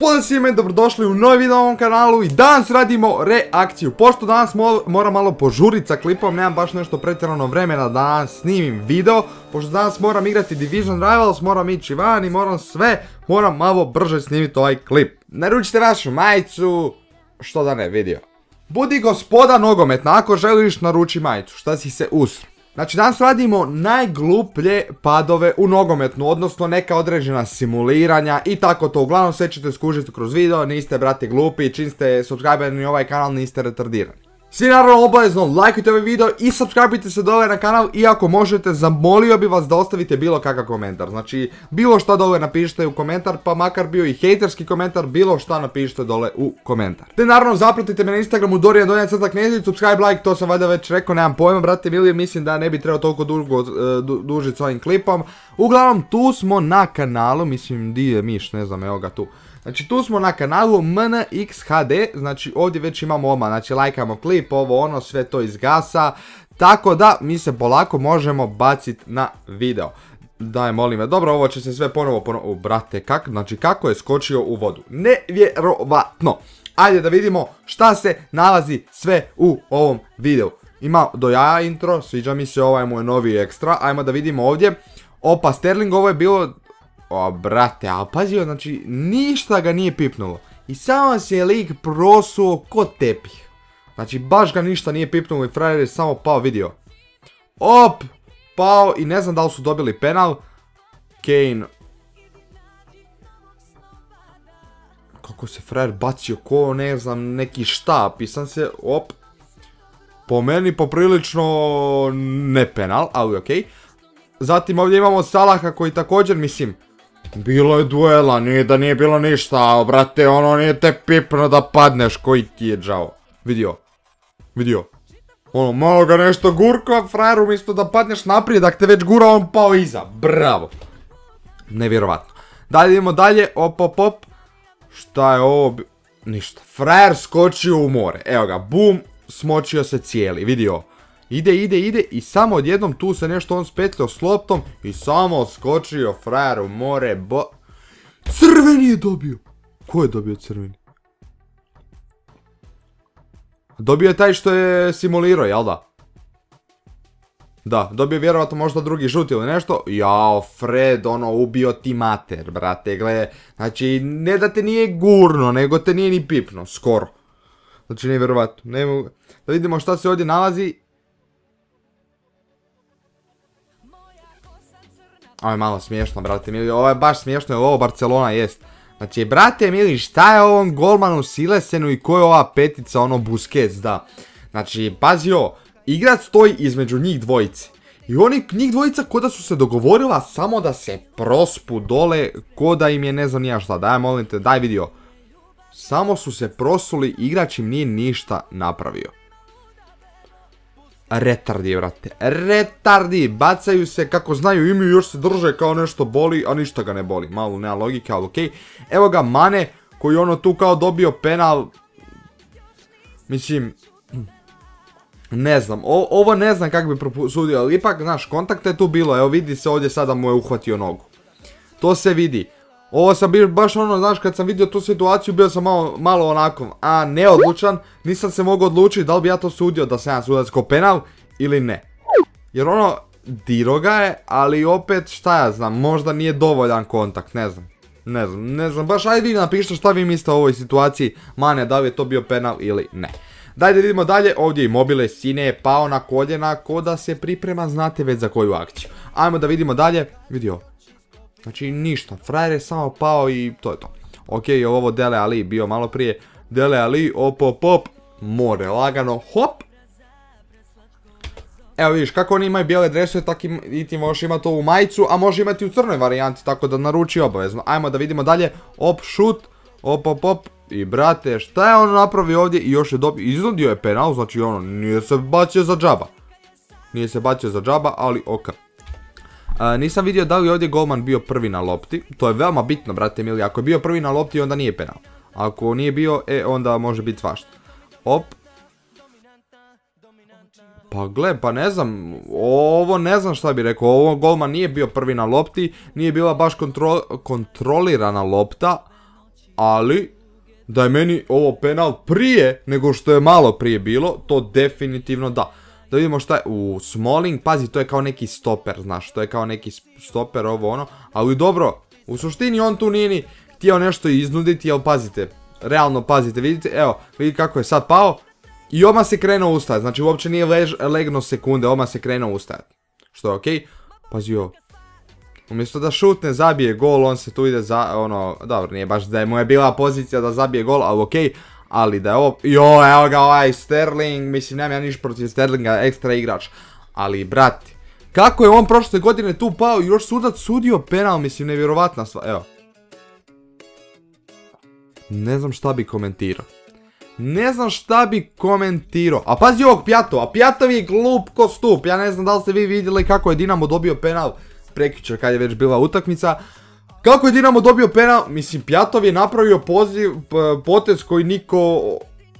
Pozdrav svima i dobrodošli u novi video na ovom kanalu i danas radimo reakciju. Pošto danas moram malo požuriti sa klipom, nemam baš nešto pretjerano vremena da danas snimim video. Pošto danas moram igrati Division Rivals, moram ići van i moram malo brže snimiti ovaj klip. Naručite vašu majicu, što da ne vidio. Budi gospoda nogometna, ako želiš naruči majicu, šta si se usro. Znači danas radimo najgluplje padove u nogometnu, odnosno neka određena simuliranja i tako to. Uglavnom sve ćete skužiti kroz video, niste brate glupi, čim ste subscriberi ovaj kanal niste retardirani. Svi naravno obavezno lajkujte ovaj video i subscribeite se dole na kanal i ako možete zamolio bi vas da ostavite bilo kakav komentar. Znači bilo šta dole napišite u komentar, pa makar bio i hejterski komentar, bilo šta napišite dole u komentar. Te naravno zapratite me na Instagramu Dorian_Knezić, subscribe, like, to sam valjda već rekao, nemam pojma brate mili, mislim da ne bi trebao toliko dužiti s ovim klipom. Uglavnom tu smo na kanalu, mislim di je miš, ne znam, evo ga tu. Znači tu smo na kanalu MNXHD, znači ovdje već imamo odmah, znači lajkamo klip, ovo ono, sve to izgasa. Tako da mi se polako možemo baciti na video. Daj molim me, dobro ovo će se sve ponovo, brate, kako je skočio u vodu, nevjerovatno. Ajde da vidimo šta se nalazi sve u ovom videu. Ima do jaja intro, sviđa mi se, ovaj moj novi ekstra, ajmo da vidimo ovdje. Opa, Sterling, ovo je bilo... O, brate, a pazio, znači, ništa ga nije pipnulo. I samo se je lik prosuo ko tepih. Znači, baš ga ništa nije pipnulo i frajer je samo pao, vidio. Op, pao i ne znam da li su dobili penal. Kane. Kako se frajer bacio, ko ne znam, neki štap i sam se, op. Po meni poprilično ne penal, ali okej. Zatim ovdje imamo Salaha koji također, mislim... Bilo je duela, nije da nije bilo ništa, ali brate, ono nije te pipno da padneš, koji ti je džao. Vidio. Ono, malo ga nešto gurko, frajer, umjesto da padneš naprijed, ako te već gura, on pao iza. Bravo. Nevjerovatno. Dalje idemo dalje, op. Šta je ovo? Ništa. Frajer skočio u more, evo ga, bum, smočio se cijeli, vidio. Ide i samo odjednom tu se nešto on spetljao s loptom i samo skočio frajer u more, Crveni je dobio! Ko je dobio crveni? Dobio je taj što je simulirao, jel da? Da, dobio je vjerovatno možda drugi žut ili nešto. Jao, Fred, ono, ubio ti mater, brate, gle. Znači, ne da te nije gurno, nego te nije ni pipno, skoro. Znači, nevjerovatno. Da vidimo šta se ovdje nalazi. Ovo je malo smiješno, brate mili, ovo je baš smiješno jer ovo Barcelona jest. Znači, brate mili, šta je ovom golmanu Silesenu i ko je ova petica, ono Busquets, da. Znači, pazio, igrač stoji između njih dvojice. I njih dvojica ko da su se dogovorila samo da se prospu dole, ko da im je ne znam nija šta, daj molim te, daj vidio. Samo su se prosuli, igrač im nije ništa napravio. Retardi, brate, retardi, bacaju se kako znaju imi, još se drže kao nešto boli, a ništa ga ne boli, malo nema logike, ali okej. Evo ga Mane, koji ono tu kao dobio penal, mislim, ne znam, ovo ne znam kako bi prosudio, ali ipak, znaš, kontakta je tu bilo, evo vidi se ovdje sada mu je uhvatio nogu, to se vidi. Ovo sam bio baš ono, znaš, kad sam vidio tu situaciju, bio sam malo onako, neodlučan, nisam se mogao odlučiti da li bi ja to sudio da sam ja sudac ko penal ili ne. Jer ono, diro ga je, ali opet, šta ja znam, možda nije dovoljan kontakt, ne znam, baš ajde vi napišite šta vi mislite o ovoj situaciji, Mane, da li je to bio penal ili ne. Dajde vidimo dalje, ovdje Immobile, Sine je pao na koljena, ko da se priprema, znate već za koju akciju. Ajmo da vidimo dalje, vidio. Znači ništa, frajer je samo pao i to je to. Ok, je ovo Dele Ali bio malo prije. Dele Ali, op, more, lagano, hop. Evo vidiš, kako oni imaju bijele dresove, tako i ti možeš imati ovu majicu, a može imati u crnoj varijanti, tako da naruči obavezno. Ajmo da vidimo dalje, op, šut, op. I brate, šta je on napravio ovdje i još je dobio, iznudio je penal, znači ono, nije se bacio za džaba. Ali ok. Nisam vidio da li je ovdje golman bio prvi na lopti, to je veoma bitno brate mili, ako je bio prvi na lopti onda nije penal. Ako nije bio, onda može biti svašta. Op. Pa gle, pa ne znam, ovo ne znam šta bi rekao, ovo golman nije bio prvi na lopti, nije bila baš kontrolirana lopta, ali da je meni ovo penal prije nego što je malo prije bilo, to definitivno da. Da vidimo šta je, Smalling, pazi, to je kao neki stoper, znaš, to je kao neki stoper, ovo ono, ali dobro, u suštini on tu nije ni htio nešto iznuditi, ali pazite, realno pazite, vidite, evo, vidite kako je sad pao, i odmah se krenuo ustajati, znači uopće nije legno sekunde, odmah se krenuo ustajati, što je okej, pazi ovo. Umjesto da šutne, zabije gol, on se tu ide za, ono, dobro, nije baš da je mu je bila pozicija da zabije gol, ali okej, ali da je ovo, evo ga ovaj Sterling, mislim, nemam ja niš protiv Sterlinga, ekstra igrač, ali, brati, kako je on prošle godine tu pao i još sudac sudio penal, mislim, nevjerovatna stvar, evo. Ne znam šta bi komentirao. A pazi ovog Pjatova, Pjatov je glup ko stup, ja ne znam da li ste vi vidjeli kako je Dinamo dobio penal prekjučer kad je već bila utakmica. Kako je Dinamo dobio penal, mislim Pjatov je napravio potez koji niko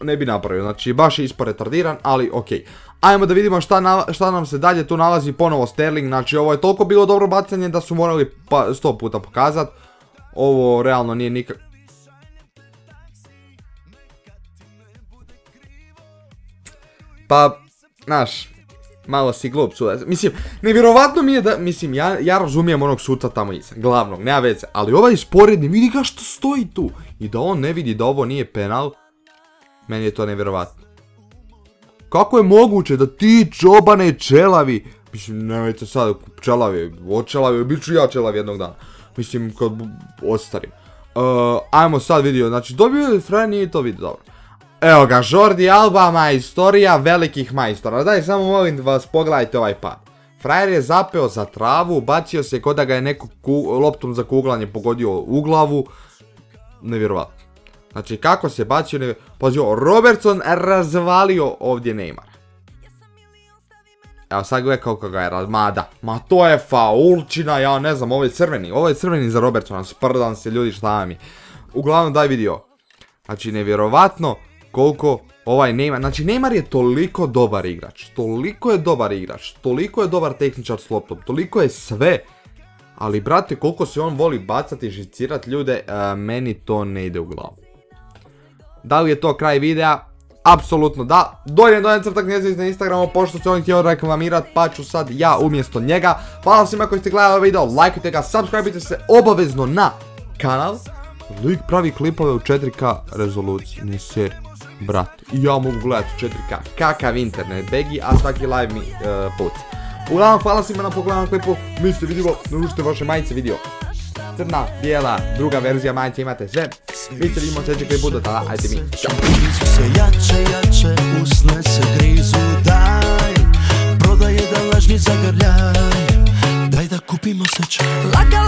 ne bi napravio, znači baš je ispod retardiran, ali okej. Ajmo da vidimo šta nam se dalje tu nalazi, ponovo Sterling, znači ovo je toliko bilo dobro bacanje da su morali 100 puta pokazat. Ovo realno nije nikak... Pa, znaš, malo si glup sudac. Mislim, nevjerovatno mi je da, mislim, ja razumijem onog suca tamo iza, glavnog, nema veze, ali ovaj sporedni, vidi ga što stoji tu. I da on ne vidi da ovo nije penal, meni je to nevjerovatno. Kako je moguće da ti čobane čelavi, mislim, nemojte sad čelavi, bit ću ja čelav jednog dana. Mislim, kad ostarim. Ajmo sad vidio, znači dobio je frajer, nije to vidio, dobro. Evo ga, Jordi Alba, majstorija velikih majstora. Daj, samo molim vas, pogledajte ovaj pad. Frajer je zapeo za travu, bacio se kod da ga je neko loptom za kuglanje pogodio u glavu. Nevjerovatno. Znači, kako se bacio, pazi ovo, Robertson razvalio ovdje Neymara. Evo, sad gledaj kako ga je razmada. Ma to je faulčina, ja ne znam, ovo je crveni za Robertsona, sprdam se ljudi, šta vam je. Uglavnom, daj vidio. Znači, nevjerovatno koliko ovaj Neymar, znači Neymar je toliko dobar igrač, toliko je dobar tehničar s loptom, toliko je sve. Ali brate, koliko se on voli bacati i žicirat ljude, meni to ne ide u glavu. Da li je to kraj videa? Apsolutno da. Donjem crtak njezvic na Instagramu, pošto se on htio reklamirat, pa ću sad ja umjesto njega. Hvala svima koji ste gledali ovaj video, lajkujte ga, subscribeite se obavezno na kanal. Lik pravi klipove u 4K rezoluciji, ne seri, brate. I ja mogu gledati u 4K, kakav internet, begi, a svaki live mi puci. Uglavnom, hvala svima na pogledanom klipu, mi se vidimo, naručite vaše majice video. Crna, bijela, druga verzija majice, imate sve. Mi se vidimo u sljedećem klipu, do tada, ajde mi, čao. Blizu se jače, usne se grizu, daj, prodaje da lažni zagrljaj, daj da kupimo se čaj. Laka,